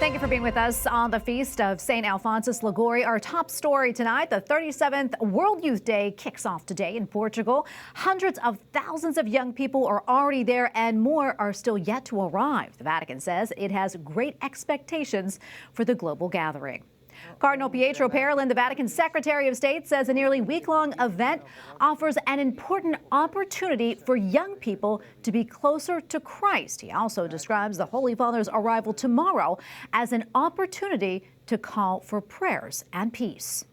Thank you for being with us on the feast of St. Alphonsus Liguori. Our top story tonight, the 37th World Youth Day kicks off today in Portugal. Hundreds of thousands of young people are already there and more are still yet to arrive. The Vatican says it has great expectations for the global gathering. Cardinal Pietro Parolin, the Vatican Secretary of State, says a nearly week-long event offers an important opportunity for young people to be closer to Christ. He also describes the Holy Father's arrival tomorrow as an opportunity to call for prayers and peace.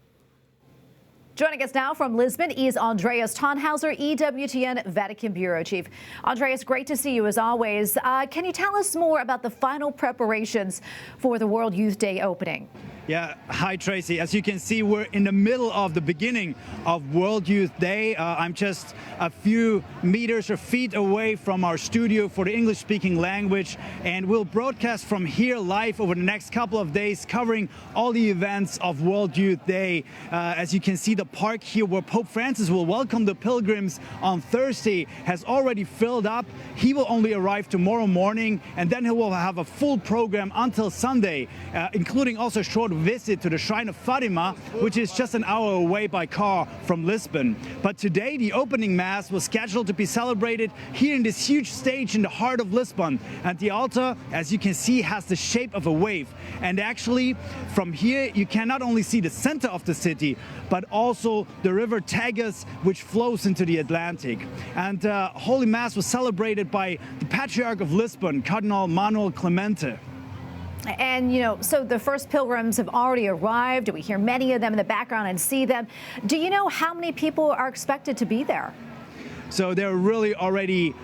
Joining us now from Lisbon is Andreas Thonhauser, EWTN Vatican Bureau Chief. Andreas, great to see you as always. Can you tell us more about the final preparations for the World Youth Day opening? Yeah, hi Tracy. As you can see, we're in the middle of the beginning of World Youth Day. I'm just a few meters or feet away from our studio for the English-speaking language, and we'll broadcast from here live over the next couple of days, covering all the events of World Youth Day. As you can see, the park here where Pope Francis will welcome the pilgrims on Thursday has already filled up. He will only arrive tomorrow morning, and then he will have a full program until Sunday, including also a short visit to the Shrine of Fatima, which is just an hour away by car from Lisbon. But today, the opening Mass was scheduled to be celebrated here in this huge stage in the heart of Lisbon. And the altar, as you can see, has the shape of a wave. And actually, from here, you can not only see the center of the city, but also the river Tagus, which flows into the Atlantic. And Holy Mass was celebrated by the Patriarch of Lisbon, Cardinal Manuel Clemente. And, so the first pilgrims have already arrived. We hear many of them in the background and see them. Do you know how many people are expected to be there? So there are really already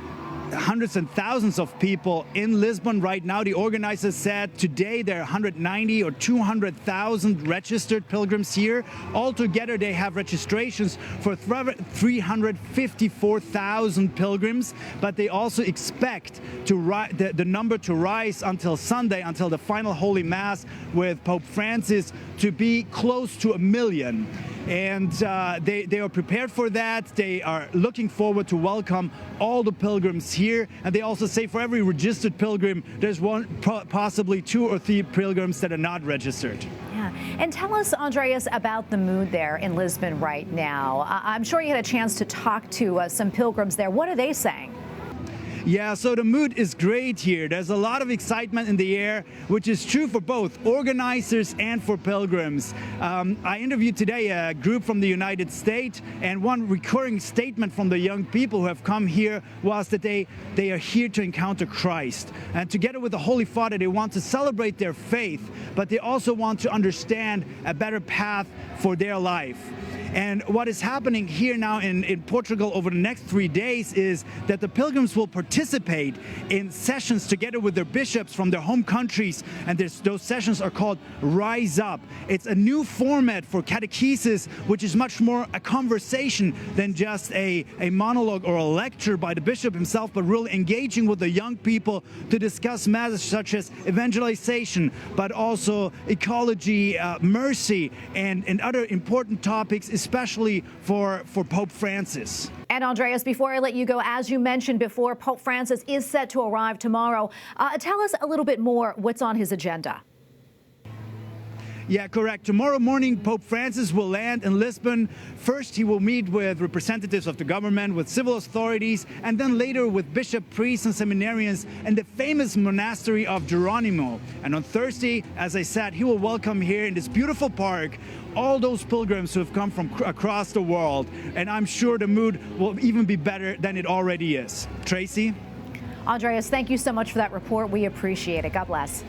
hundreds and thousands of people in Lisbon right now. The organizers said today there are 190 or 200,000 registered pilgrims here. Altogether, they have registrations for 354,000 pilgrims, but they also expect the number to rise until Sunday, until the final Holy Mass with Pope Francis, to be close to 1 million. And they are prepared for that. They are looking forward to welcome all the pilgrims here. And they also say for every registered pilgrim, there's possibly 2 or 3 pilgrims that are not registered. Yeah. And tell us, Andreas, about the mood there in Lisbon right now. I'm sure you had a chance to talk to some pilgrims there. What are they saying? Yeah, so the mood is great here. There's a lot of excitement in the air, which is true for both organizers and for pilgrims. I interviewed today a group from the United States, and one recurring statement from the young people who have come here was that they are here to encounter Christ. And together with the Holy Father, they want to celebrate their faith, but they also want to understand a better path for their life. And what is happening here now in Portugal over the next 3 days is that the pilgrims will participate in sessions together with their bishops from their home countries. And those sessions are called Rise Up. It's a new format for catechesis, which is much more a conversation than just a monologue or a lecture by the bishop himself, but really engaging with the young people to discuss matters such as evangelization, but also ecology, mercy, and other important topics, especially for Pope Francis. And Andreas, before I let you go, as you mentioned before, Pope Francis is set to arrive tomorrow. Tell us a little bit more what's on his agenda. Yeah, correct. Tomorrow morning, Pope Francis will land in Lisbon. First, he will meet with representatives of the government, with civil authorities, and then later with bishop, priests, and seminarians in the famous monastery of Geronimo. And on Thursday, as I said, he will welcome here in this beautiful park all those pilgrims who have come from across the world. And I'm sure the mood will even be better than it already is. Tracy? Andreas, thank you so much for that report. We appreciate it. God bless.